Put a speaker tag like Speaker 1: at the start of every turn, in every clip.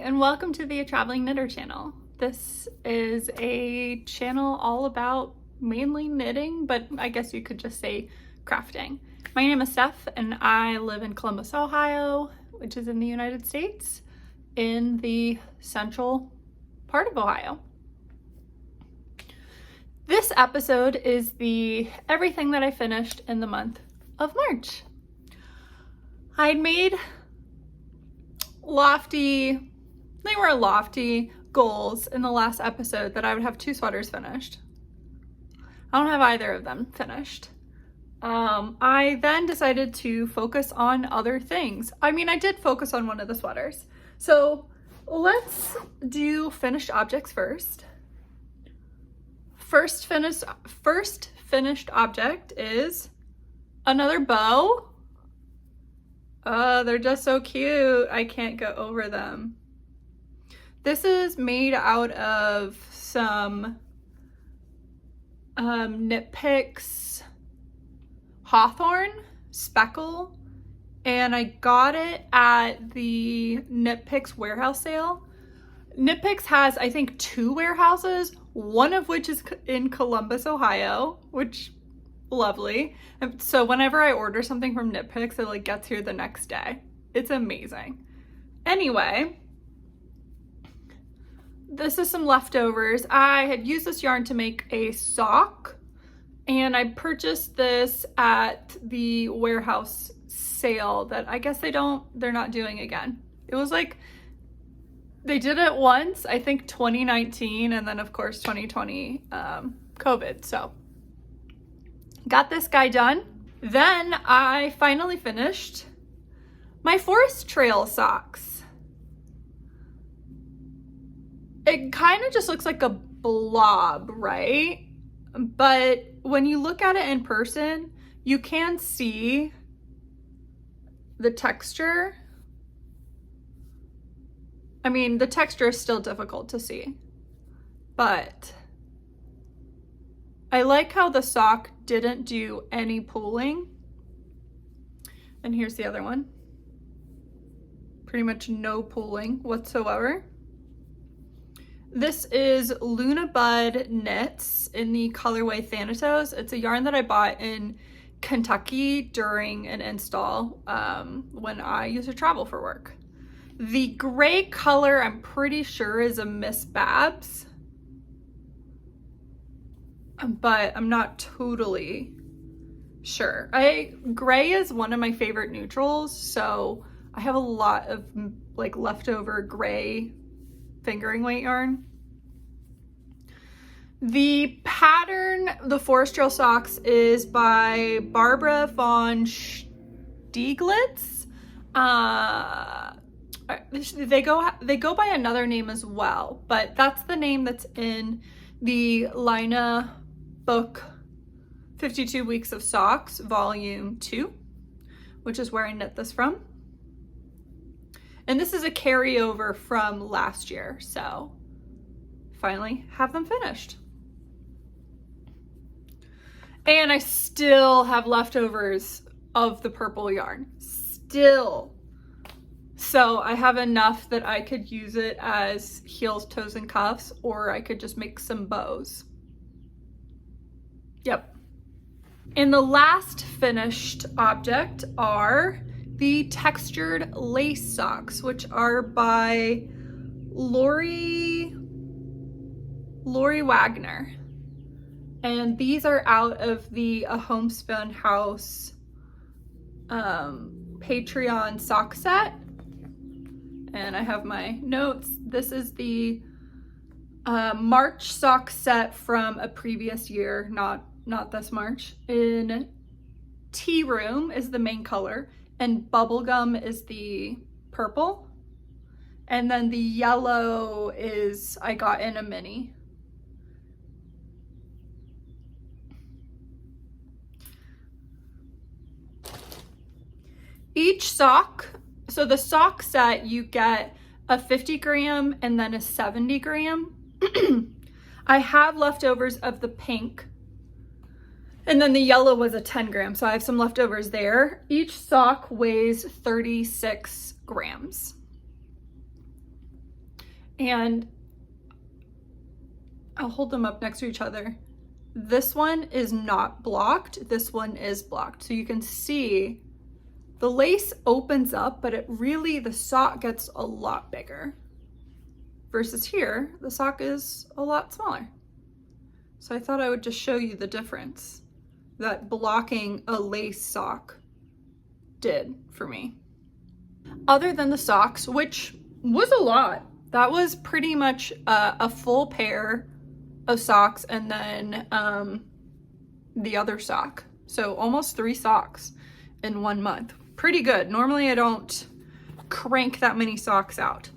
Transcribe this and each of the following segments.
Speaker 1: and welcome to the Traveling Knitter channel. This is a channel all about mainly knitting, but I guess you could just say crafting. My name is Steph and I live in Columbus, Ohio, which is in the United States, in the central part of Ohio. This episode is the everything that I finished in the month of March. I'd made lofty goals in the last episode that I would have 2 sweaters finished. I don't have either of them finished. I then decided to focus on other things. I mean, I did focus on one of the sweaters. So let's do finished objects first. First finished object is another bow. They're just so cute. I can't go over them. This is made out of some Knit Picks Hawthorne Speckle, and I got it at the Knit Picks warehouse sale. Knit Picks has, I think, 2 warehouses, one of which is in Columbus, Ohio, which lovely. And so whenever I order something from Knit Picks, it gets here the next day. It's amazing. Anyway, this is some leftovers. I had used this yarn to make a sock, and I purchased this at the warehouse sale that I guess they're not doing again. It was they did it once, I think 2019, and then of course 2020 COVID. So got this guy done. Then I finally finished my Forest Trail socks. It kind of just looks like a blob, right? But when you look at it in person, you can see the texture. I mean, the texture is still difficult to see, but I like how the sock didn't do any pulling. And here's the other one. Pretty much no pulling whatsoever. This is Luna Bud Knits in the colorway Thanatos. It's a yarn that I bought in Kentucky during an install when I used to travel for work. The gray color, I'm pretty sure, is a Miss Babs, but I'm not totally sure. Gray is one of my favorite neutrals, so I have a lot of leftover gray fingering weight yarn. The pattern, the Forest Trail socks, is by Barbara von Stieglitz. They go by another name as well, but that's the name that's in the Lina book 52 Weeks of Socks volume 2, which is where I knit this from. And this is a carryover from last year, so finally have them finished. And I still have leftovers of the purple yarn, still. So I have enough that I could use it as heels, toes, and cuffs, or I could just make some bows. Yep. And the last finished object are the textured lace socks, which are by Lori Wagner. And these are out of the A Homespun House Patreon sock set. And I have my notes. This is the March sock set from a previous year, not this March. In Tea Room is the main color, and Bubblegum is the purple. And then the yellow is I got in a mini. Each sock, so the sock set, you get a 50 gram and then a 70 gram. I have leftovers of the pink, and then the yellow was a 10 gram, so I have some leftovers there. Each sock weighs 36 grams. And I'll hold them up next to each other. This one is not blocked. This one is blocked. So you can see the lace opens up, but the sock gets a lot bigger. Versus here, the sock is a lot smaller. So I thought I would just show you the difference that blocking a lace sock did for me. Other than the socks, which was a lot, that was pretty much a full pair of socks and then the other sock. So almost 3 socks in 1 month. Pretty good. Normally I don't crank that many socks out.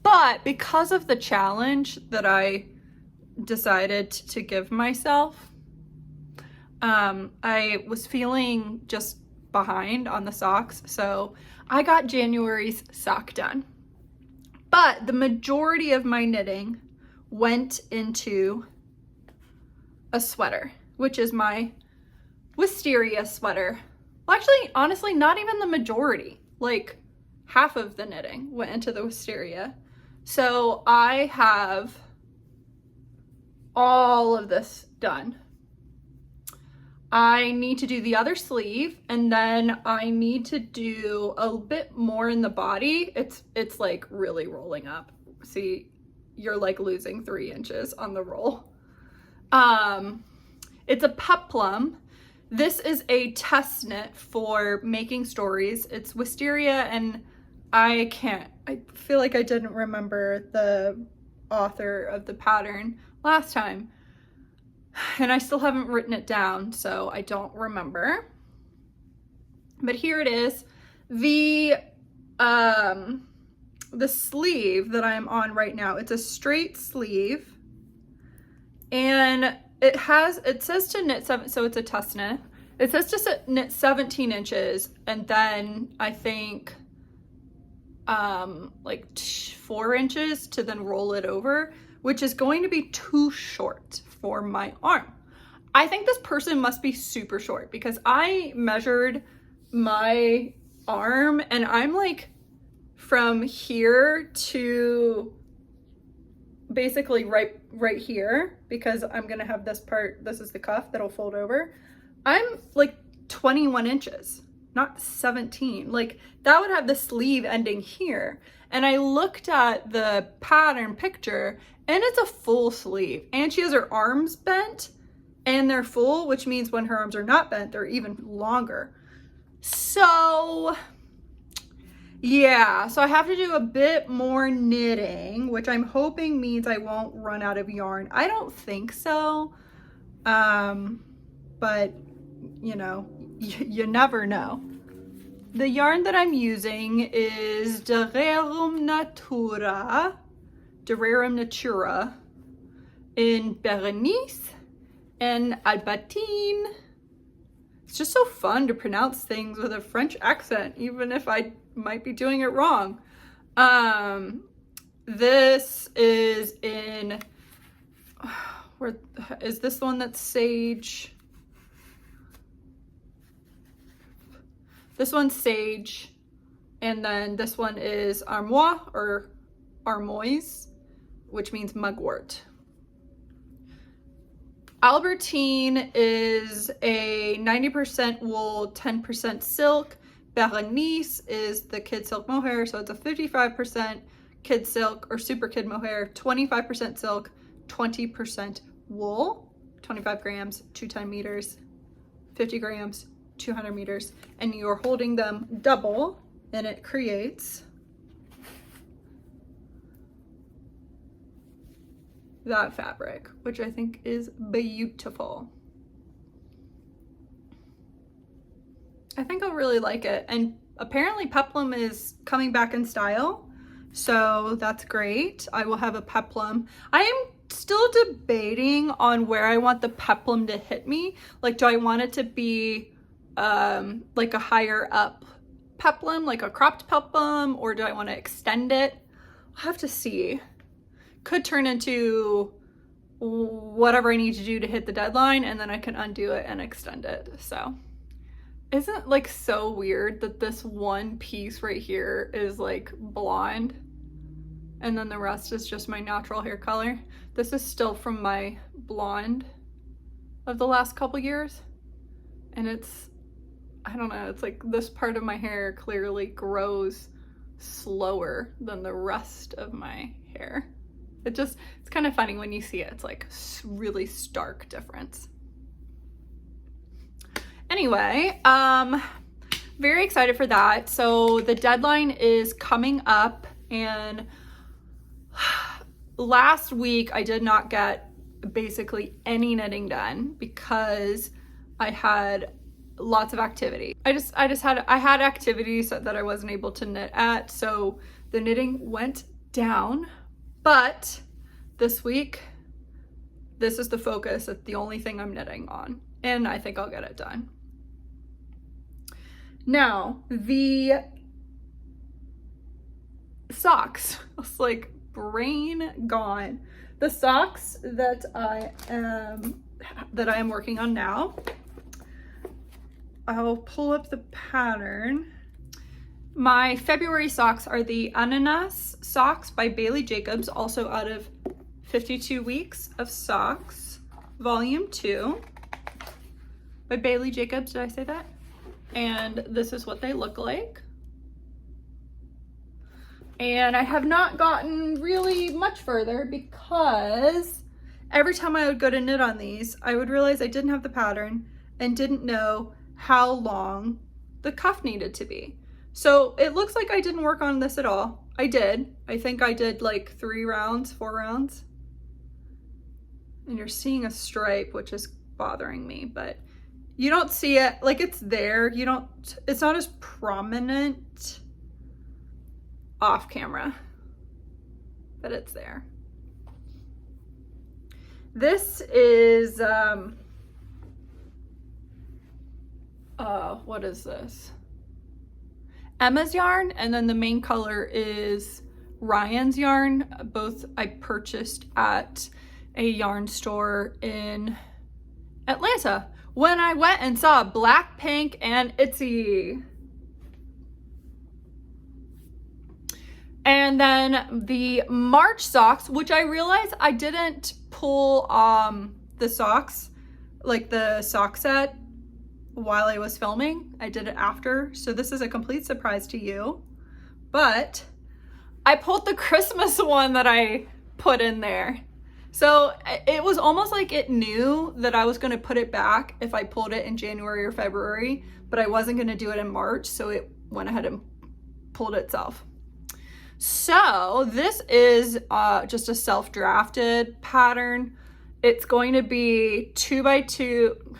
Speaker 1: But because of the challenge that I decided to give myself, I was feeling just behind on the socks. So I got January's sock done. But the majority of my knitting went into a sweater, which is my Wisteria sweater. Well, actually, honestly, not even the majority. Like half of the knitting went into the Wisteria. So I have all of this done. I need to do the other sleeve, and then I need to do a bit more in the body. It's like really rolling up. See, you're like losing 3 inches on the roll. It's a peplum. This is a test knit for Making Stories. It's Wisteria, and I feel like I didn't remember the author of the pattern last time. And I still haven't written it down, so I don't remember. But here it is. The sleeve that I'm on right now, it's a straight sleeve. And it says to knit 7, so it's a test knit. It says to knit 17 inches, and then I think like 4 inches to then roll it over, which is going to be too short for my arm. I think this person must be super short because I measured my arm and I'm like from here to basically right here, because I'm gonna have this part, this is the cuff that'll fold over. I'm like 21 inches, not 17. Like that would have the sleeve ending here. And I looked at the pattern picture and it's a full sleeve, and she has her arms bent and they're full, which means when her arms are not bent, they're even longer. So yeah, so I have to do a bit more knitting, which I'm hoping means I won't run out of yarn. I don't think so. But you know, you never know. The yarn that I'm using is Derarum Natura in Berenice and Albertine. It's just so fun to pronounce things with a French accent, even if I might be doing it wrong. This is in, where is this the one that's Sage? This one's Sage, and then this one is Armois or Armoise, which means mugwort. Albertine is a 90% wool, 10% silk. Berenice is the kid silk mohair, so it's a 55% kid silk or super kid mohair, 25% silk, 20% wool, 25 grams, 210 meters, 50 grams, 200 meters, and you're holding them double, and it creates that fabric, which I think is beautiful. I think I'll really like it, and apparently peplum is coming back in style, so that's great. I will have a peplum. I am still debating on where I want the peplum to hit me. Like, do I want it to be like a higher up peplum, like a cropped peplum, or do I want to extend it? I'll have to see. Could turn into whatever I need to do to hit the deadline, and then I can undo it and extend it. So isn't it like so weird that this one piece right here is like blonde and then the rest is just my natural hair color. This is still from my blonde of the last couple years, and it's, I don't know, it's like this part of my hair clearly grows slower than the rest of my hair. It's kind of funny when you see it. It's like really stark difference. Anyway, very excited for that. So the deadline is coming up, and last week I did not get basically any knitting done because I had lots of activity. I had activities that I wasn't able to knit at, so the knitting went down. But this week, this is the focus. It's the only thing I'm knitting on, and I think I'll get it done. Now, the socks. It's like brain gone. The socks that I am working on now, I'll pull up the pattern. My February socks are the Ananas socks by Bailey Jacobs, also out of 52 Weeks of Socks, Volume 2 by Bailey Jacobs. Did I say that? And this is what they look like. And I have not gotten really much further because every time I would go to knit on these, I would realize I didn't have the pattern and didn't know how long the cuff needed to be. So it looks like I didn't work on this at all. I did. I think I did like 4 rounds. And you're seeing a stripe, which is bothering me, but you don't see it, like it's there. It's not as prominent off camera, but it's there. This is, what is this? Emma's yarn, and then the main color is Ryan's yarn. Both I purchased at a yarn store in Atlanta when I went and saw Blackpink and Itsy. And then the March socks, which I realized I didn't pull the socks, like the sock set, while I was filming. I did it after, so this is a complete surprise to you. But I pulled the Christmas one that I put in there. So it was almost like it knew that I was going to put it back if I pulled it in January or February, but I wasn't going to do it in March, so it went ahead and pulled itself. So this is just a self-drafted pattern. It's going to be 2x2,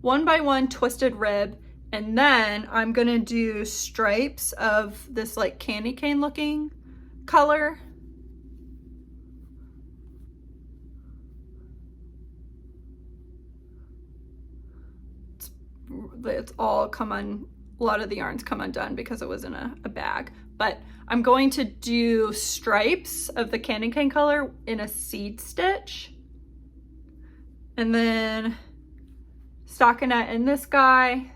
Speaker 1: 1x1 twisted rib, and then I'm going to do stripes of this like candy cane looking color. It's all come on, a lot of the yarns come undone because it was in a bag, but I'm going to do stripes of the candy cane color in a seed stitch, and then stockinette in this guy,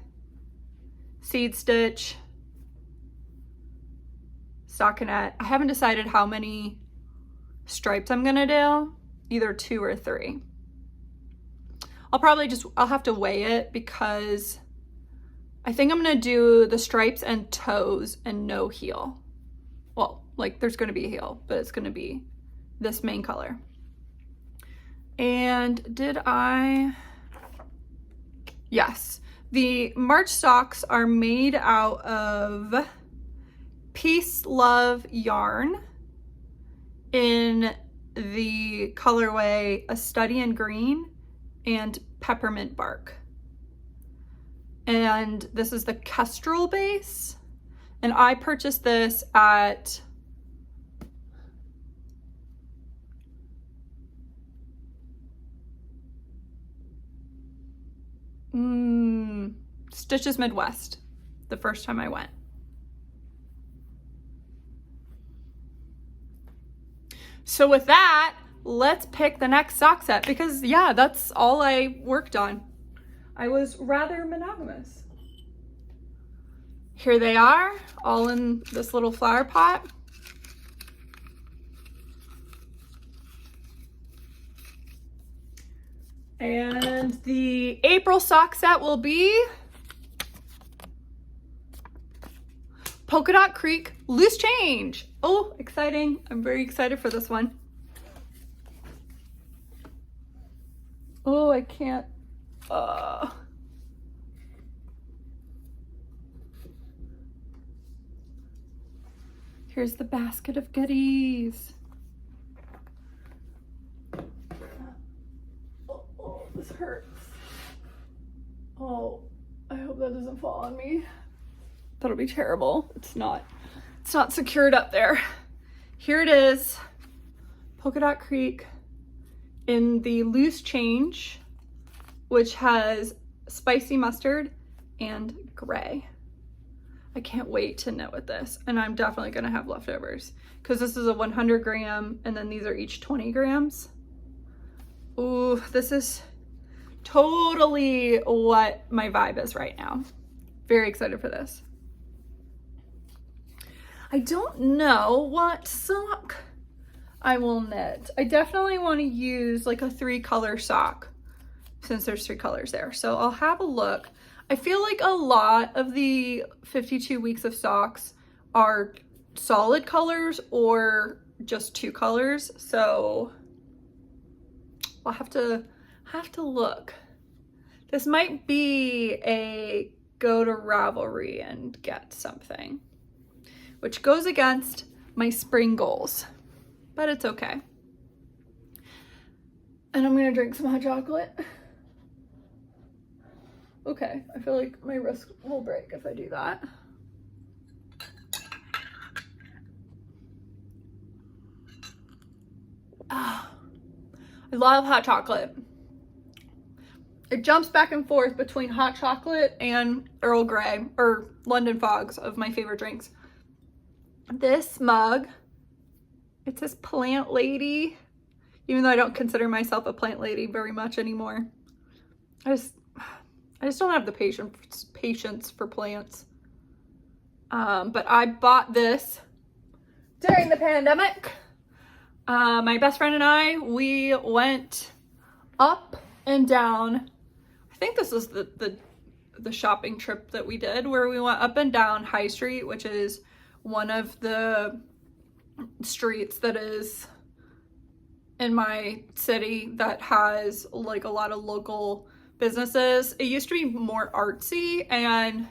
Speaker 1: seed stitch, stockinette. I haven't decided how many stripes I'm gonna do, either 2 or 3. I'll have to weigh it because I think I'm gonna do the stripes and toes and no heel. Well, like there's gonna be a heel, but it's gonna be this main color. And yes, the March socks are made out of Peace Love yarn in the colorway A Study in Green and Peppermint Bark. And this is the Kestrel base. And I purchased this at Stitches Midwest the first time I went. So with that, let's pick the next sock set because yeah, that's all I worked on. I was rather monogamous. Here they are, all in this little flower pot. And the April sock set will be Polka Dot Creek Loose Change. Oh, exciting. I'm very excited for this one. Oh, I can't. Here's the basket of goodies. Oh, this hurts. Oh, I hope that doesn't fall on me. That'll be terrible. It's not secured up there. Here it is. Polka Dot Creek in the Loose Change, which has spicy mustard and gray. I can't wait to knit with this, and I'm definitely gonna have leftovers because this is a 100 gram and then these are each 20 grams. Ooh, this is totally what my vibe is right now. Very excited for this. I don't know what sock I will knit. I definitely want to use like a 3-color sock since there's 3 colors there. So I'll have a look. I feel like a lot of the 52 weeks of socks are solid colors or just 2 colors. So I'll have to look. This might be a go to Ravelry and get something, which goes against my spring goals, but it's okay. And I'm gonna drink some hot chocolate. Okay, I feel like my wrist will break if I do that. Ah, I love hot chocolate. It jumps back and forth between hot chocolate and Earl Grey or London Fogs of my favorite drinks. This mug, it says Plant Lady, even though I don't consider myself a plant lady very much anymore. I just don't have the patience for plants. But I bought this during the pandemic. My best friend and I, we went up and down. I think this is the shopping trip that we did, where we went up and down High Street, which is one of the streets that is in my city that has like a lot of local businesses. It used to be more artsy, and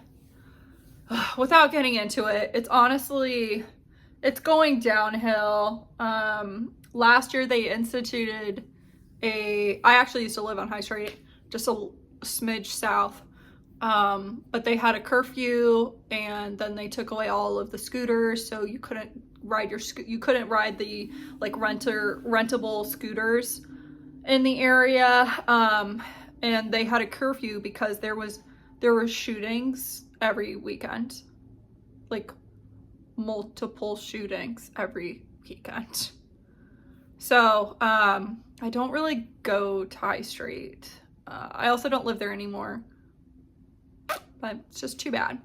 Speaker 1: without getting into it, it's going downhill. Last year they instituted I actually used to live on High Street, just a smidge south. But they had a curfew, and then they took away all of the scooters, so you couldn't ride the like rentable scooters in the area. And they had a curfew because there were shootings every weekend, like multiple shootings every weekend. So I don't really go to High Street. I also don't live there anymore, but it's just too bad.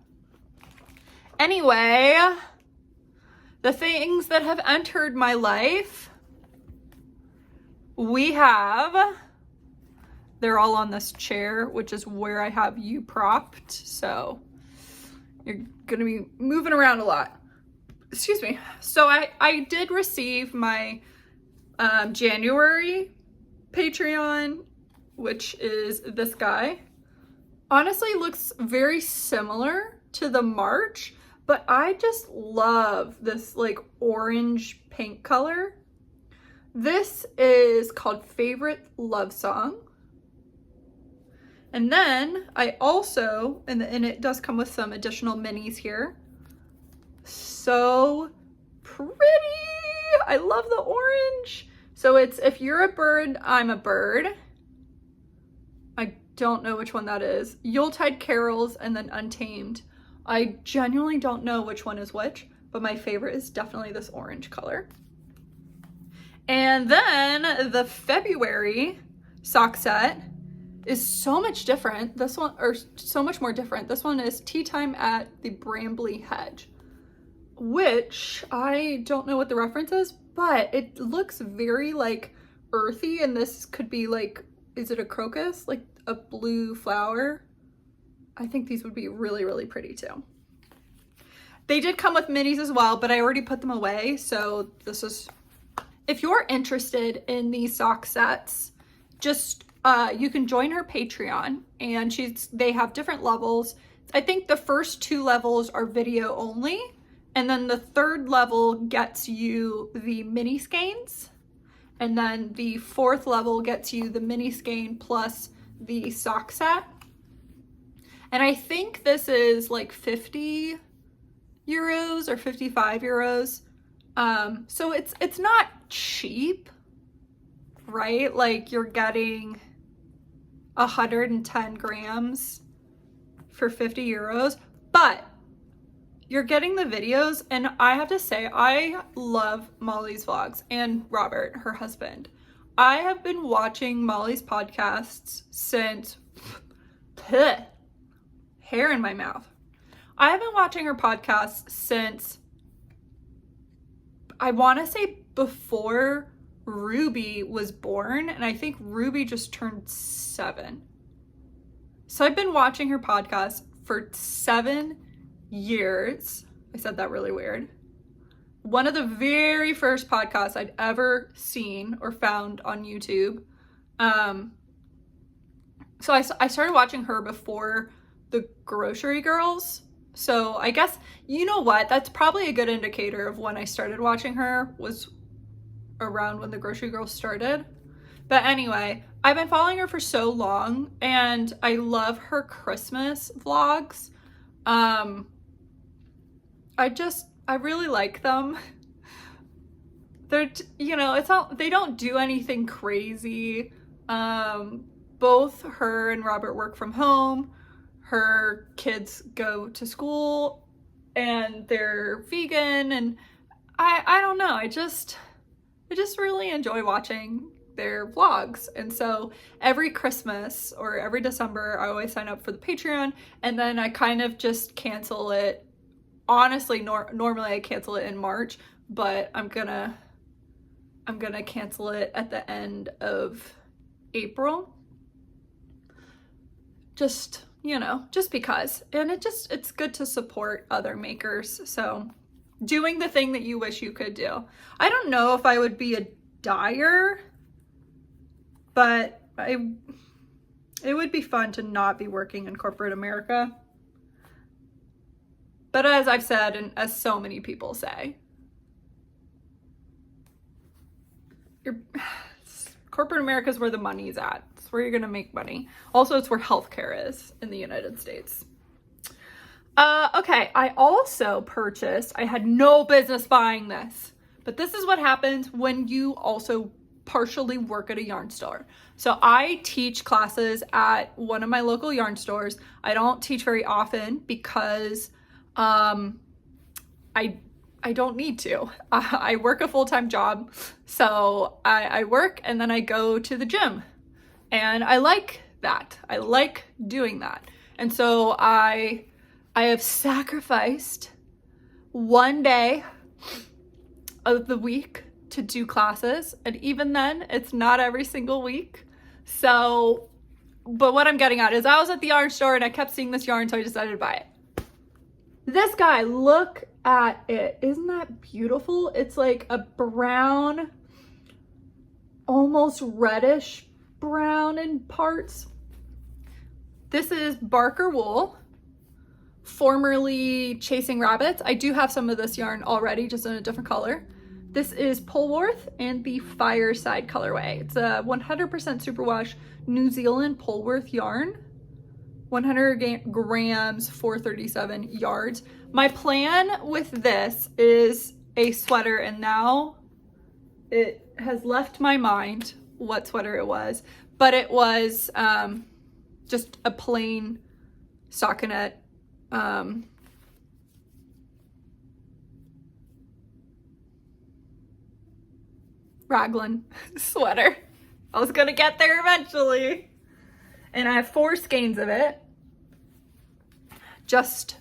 Speaker 1: Anyway, the things that have entered my life, they're all on this chair, which is where I have you propped. So you're gonna be moving around a lot. Excuse me. So I did receive my January Patreon, which is this guy. Honestly, looks very similar to the March, but I just love this like orange pink color. This is called Favorite Love Song. And then I also, and it does come with some additional minis here. So pretty. I love the orange. So it's If You're a Bird, I'm a Bird. I don't know which one that is. Yuletide Carols, and then Untamed. I genuinely don't know which one is which, but my favorite is definitely this orange color. And then the February sock set is so much different. This one, or so much more different. This one is Tea Time at the Brambley Hedge, which I don't know what the reference is, but it looks very like earthy, and this could be like is it a crocus? Like a blue flower. I think these would be really, really pretty too. They did come with minis as well, but I already put them away. So this is, if you're interested in these sock sets, just, you can join her Patreon, and they have different levels. I think the first 2 levels are video only. And then the 3rd level gets you the mini skeins. And then the 4th level gets you the mini skein plus the sock set. And I think this is like 50 euros or 55 euros. So it's not cheap, right? Like you're getting 110 grams for 50 euros, but you're getting the videos. And I have to say, I love Molly's vlogs and Robert, her husband. I have been watching Molly's podcasts since, hair in my mouth. I have been watching her podcast since, I want to say before Ruby was born, and I think Ruby just turned 7. So I've been watching her podcast for 7 years. I said that really weird. One of the very first podcasts I'd ever seen or found on YouTube. So I started watching her before the Grocery Girls. So I guess, you know what? That's probably a good indicator of when I started watching her, was around when the Grocery Girls started. But anyway, I've been following her for so long, and I love her Christmas vlogs. I really like them. They're, you know, it's not, they don't do anything crazy. Both her and Robert work from home. Her kids go to school and they're vegan, and I don't know, I just really enjoy watching their vlogs. And so every Christmas or every December, I always sign up for the Patreon, and then I kind of just cancel it. Honestly, normally I cancel it in March, but I'm gonna cancel it at the end of April. Just, you know, just because. And it's good to support other makers. So doing the thing that you wish you could do. I don't know if I would be a dyer, but it would be fun to not be working in corporate America. But as I've said, and as so many people say, corporate America is where the money's at. It's where you're gonna make money. Also, it's where healthcare is in the United States. Okay, I also purchased, I had no business buying this, but this is what happens when you also partially work at a yarn store. So I teach classes at one of my local yarn stores. I don't teach very often because I don't need to. I work a full-time job, so I work and then I go to the gym, and I like that. I like doing that. And so I have sacrificed one day of the week to do classes, and even then, it's not every single week. So, but what I'm getting at is I was at the yarn store and I kept seeing this yarn, so I decided to buy it. This guy, look at it. Isn't that beautiful? It's like a brown, almost reddish brown in parts. This is Barker wool, formerly Chasing Rabbits. I do have some of this yarn already, just in a different color. This is Polwarth and the Fireside colorway. It's a 100% superwash New Zealand Polwarth yarn. 100 grams, 437 yards. My plan with this is a sweater, and now it has left my mind what sweater it was, but it was just a plain stockinette raglan sweater. I was gonna get there eventually. And I have 4 skeins of it, just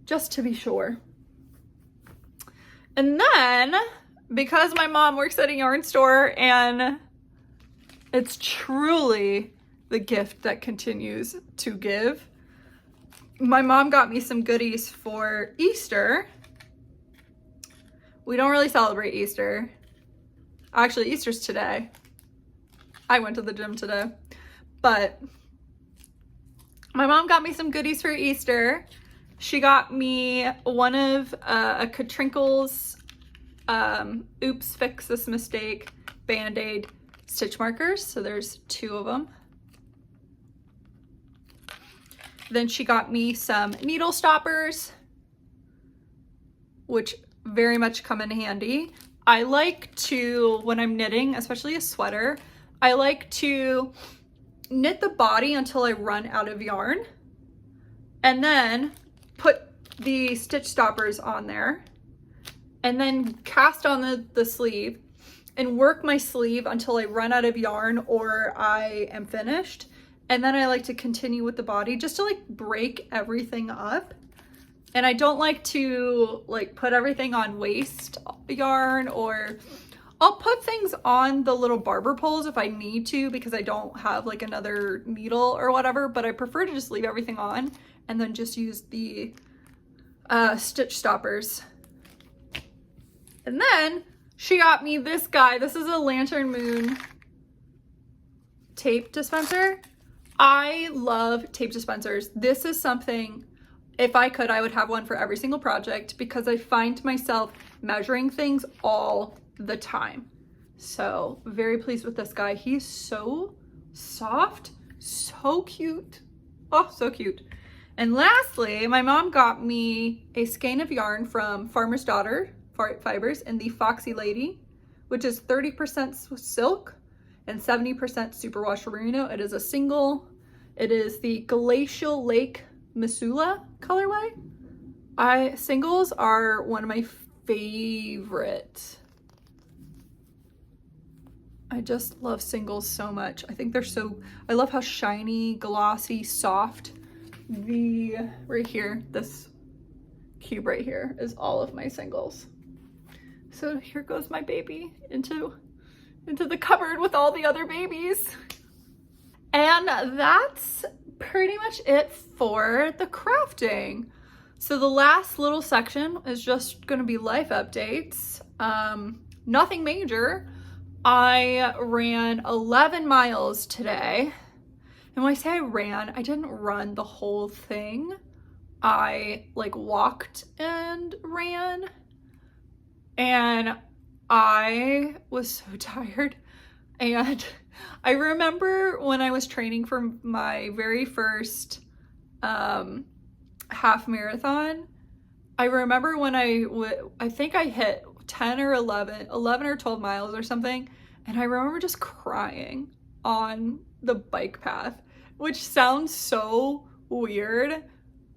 Speaker 1: to be sure. And then, because my mom works at a yarn store and It's truly the gift that continues to give. My mom got me some goodies for Easter. We don't really celebrate Easter. Actually, Easter's today. I went to the gym today. But my mom got me some goodies for Easter. She got me one of a Katrinkles Oops, Fix This Mistake Band-Aid stitch markers. So there's 2 of them. Then she got me some needle stoppers, which very much come in handy. I like to, when I'm knitting, especially a sweater, I like to knit the body until I run out of yarn and then put the stitch stoppers on there and then cast on the sleeve and work my sleeve until I run out of yarn or I am finished. And then I like to continue with the body just to like break everything up. And I don't like to like put everything on waste yarn, or I'll put things on the little barber poles if I need to because I don't have like another needle or whatever, but I prefer to just leave everything on and then just use the stitch stoppers. And then she got me this guy. This is a Lantern Moon tape dispenser. I love tape dispensers. This is something, if I could, I would have one for every single project because I find myself measuring things all the time. So very pleased with this guy. He's so soft, so cute. Oh, so cute. And lastly, my mom got me a skein of yarn from Farmer's Daughter Fibers in the Foxy Lady, which is 30% silk and 70% superwash merino. It is a single. It is the Glacial Lake Missoula colorway. Singles are one of my favorite. I just love singles so much. I think they're I love how shiny, glossy, soft. Right here, this cube right here is all of my singles. So here goes my baby into the cupboard with all the other babies. And that's pretty much it for the crafting. So the last little section is just gonna be life updates. Nothing major. I ran 11 miles today. And when I say I ran, I didn't run the whole thing. I like walked and ran. And I was so tired. And I remember when I was training for my very first half marathon, I remember when I think I hit 10 or 11 or 12 miles or something. And I remember just crying on the bike path, which sounds so weird,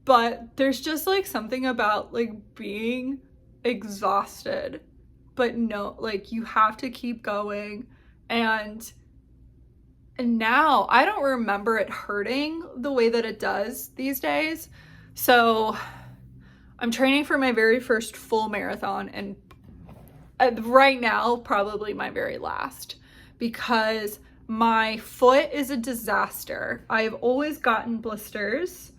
Speaker 1: but there's just like something about like being exhausted, but no, like you have to keep going. And now I don't remember it hurting the way that it does these days. So I'm training for my very first full marathon, and right now probably my very last, because my foot is a disaster. I've always gotten blisters.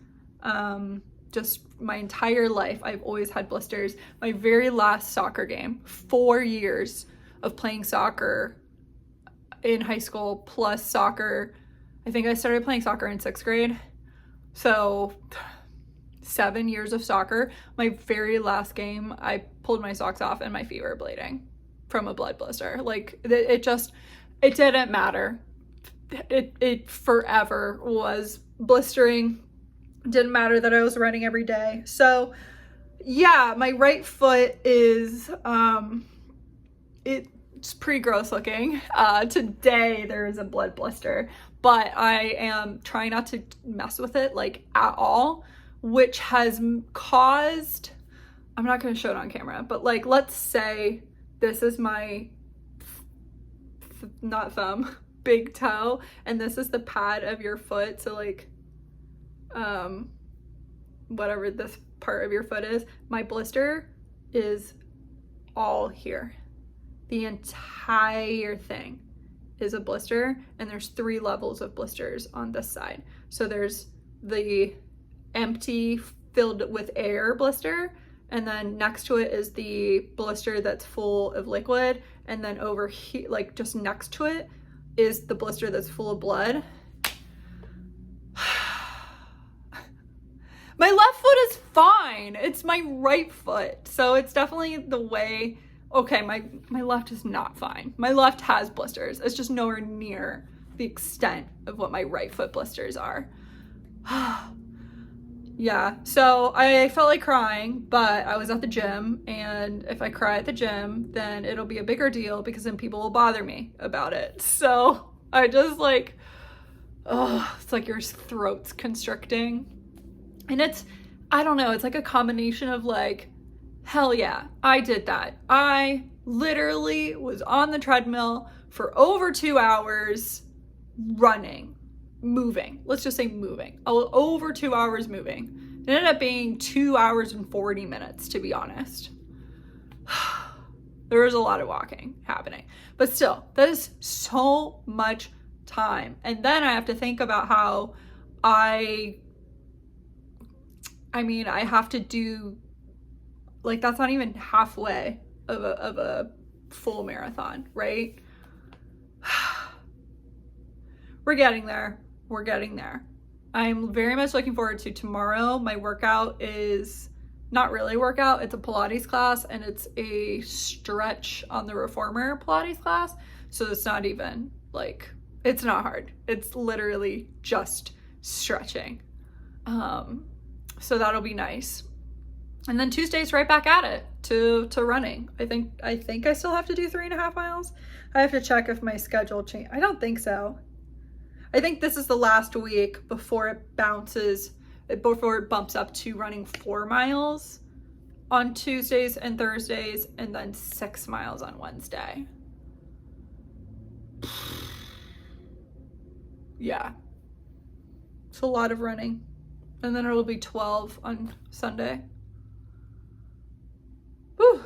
Speaker 1: Just my entire life, I've always had blisters. My very last soccer game, 4 years of playing soccer in high school plus soccer. I think I started playing soccer in 6th grade. So 7 years of soccer. My very last game, I pulled my socks off and my feet were bleeding from a blood blister. Like it didn't matter. It forever was blistering. Didn't matter that I was running every day. So yeah, my right foot is, it's pretty gross looking. Today there is a blood blister, but I am trying not to mess with it like at all, which has caused, I'm not going to show it on camera, but like, let's say this is my, not thumb, big toe, and this is the pad of your foot. So like, whatever this part of your foot is, my blister is all here. The entire thing is a blister, and there's 3 levels of blisters on this side. So there's the empty filled with air blister, and then next to it is the blister that's full of liquid, and then over here, like just next to it, is the blister that's full of blood. My left foot is fine. It's my right foot. So it's definitely the way. Okay, my left is not fine. My left has blisters. It's just nowhere near the extent of what my right foot blisters are. Yeah, so I felt like crying, but I was at the gym, and if I cry at the gym, then it'll be a bigger deal because then people will bother me about it. So I just like, it's like your throat's constricting. And it's, I don't know, it's like a combination of like, hell yeah, I did that. I literally was on the treadmill for over 2 hours running, moving. Let's just say moving. Over 2 hours moving. It ended up being 2 hours and 40 minutes, to be honest. There was a lot of walking happening. But still, that is so much time. And then I have to think about how I have to do, like, that's not even halfway of a full marathon, right? We're getting there. We're getting there. I'm very much looking forward to tomorrow. My workout is not really a workout. It's a Pilates class, and it's a stretch on the reformer Pilates class. So it's not even like, it's not hard. It's literally just stretching. So that'll be nice. And then Tuesday's right back at it to running. I think I still have to do 3.5 miles. I have to check if my schedule changed. I don't think so. I think this is the last week before it bumps up to running 4 miles on Tuesdays and Thursdays, and then 6 miles on Wednesday. Yeah. It's a lot of running. And then it'll be 12 on Sunday. Whew.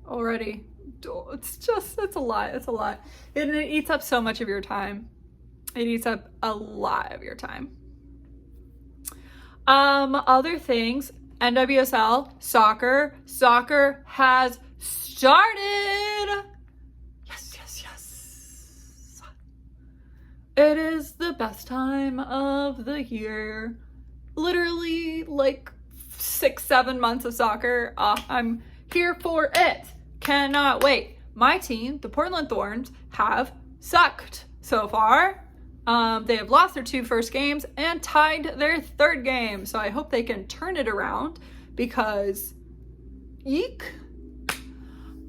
Speaker 1: Already. It's a lot. It's a lot. And it eats up so much of your time. It eats up a lot of your time. Other things, NWSL, soccer. Soccer has started. Yes. It is the best time of the year. Literally like 6-7 months of soccer. I'm here for it. Cannot wait. My team, the Portland Thorns, have sucked so far. They have lost their 2 first games and tied their 3rd game. So I hope they can turn it around because eek.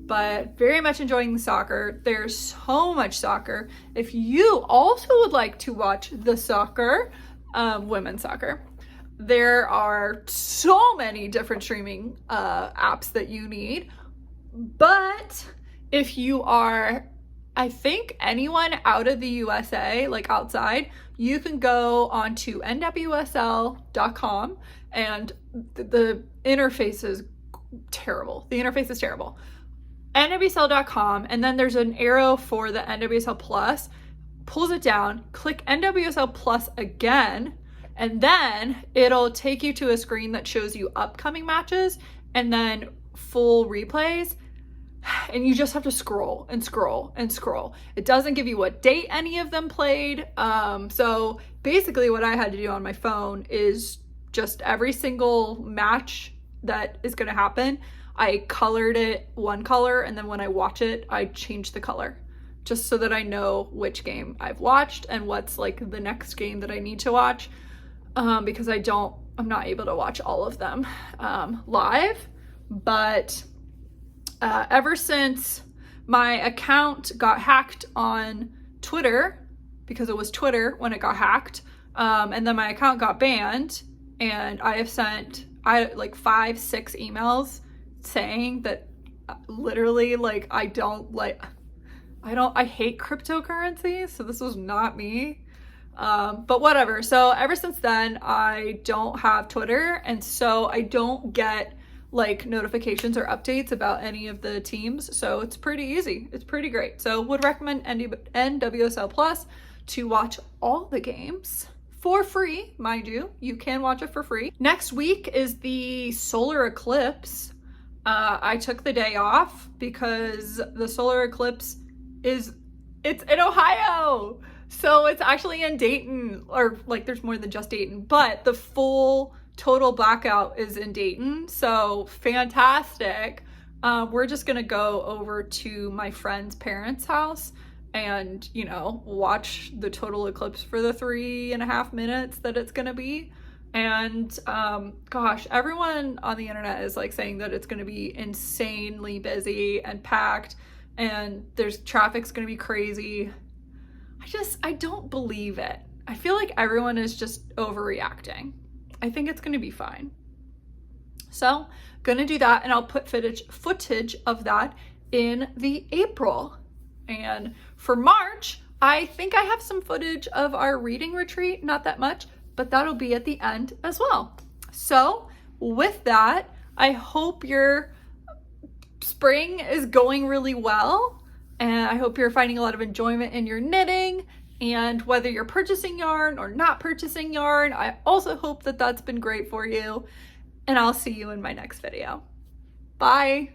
Speaker 1: But very much enjoying the soccer. There's so much soccer. If you also would like to watch the soccer, women's soccer, there are so many different streaming apps that you need. But if you are, I think, anyone out of the USA, like outside, you can go onto nwsl.com, and the interface is terrible. The interface is terrible. nwsl.com, and then there's an arrow for the NWSL Plus. Pulls it down, click NWSL Plus again, and then it'll take you to a screen that shows you upcoming matches and then full replays. And you just have to scroll and scroll and scroll. It doesn't give you what date any of them played. So basically what I had to do on my phone is just every single match that is going to happen, I colored it one color, and then when I watch it, I change the color just so that I know which game I've watched and what's like the next game that I need to watch. Because I'm not able to watch all of them live, but ever since my account got hacked on Twitter, because it was Twitter when it got hacked, and then my account got banned, and I have sent like 5-6 emails saying that literally like I hate cryptocurrency, so this was not me. But whatever. So ever since then, I don't have Twitter, and so I don't get like notifications or updates about any of the teams. So it's pretty easy. It's pretty great. So would recommend NWSL Plus to watch all the games for free, mind you. You can watch it for free. Next week is the solar eclipse. I took the day off because the solar eclipse it's in Ohio. So it's actually in Dayton, or like there's more than just Dayton, but the full total blackout is in Dayton. So fantastic. We're just gonna go over to my friend's parents' house and, you know, watch the total eclipse for the 3.5 minutes that it's gonna be. And gosh, everyone on the internet is like saying that it's gonna be insanely busy and packed and traffic's gonna be crazy. I don't believe it. I feel like everyone is just overreacting. I think it's gonna be fine. So, gonna do that, and I'll put footage of that in the April. And for March, I think I have some footage of our reading retreat, not that much, but that'll be at the end as well. So, with that, I hope your spring is going really well, and I hope you're finding a lot of enjoyment in your knitting. And whether you're purchasing yarn or not purchasing yarn, I also hope that that's been great for you. And I'll see you in my next video. Bye.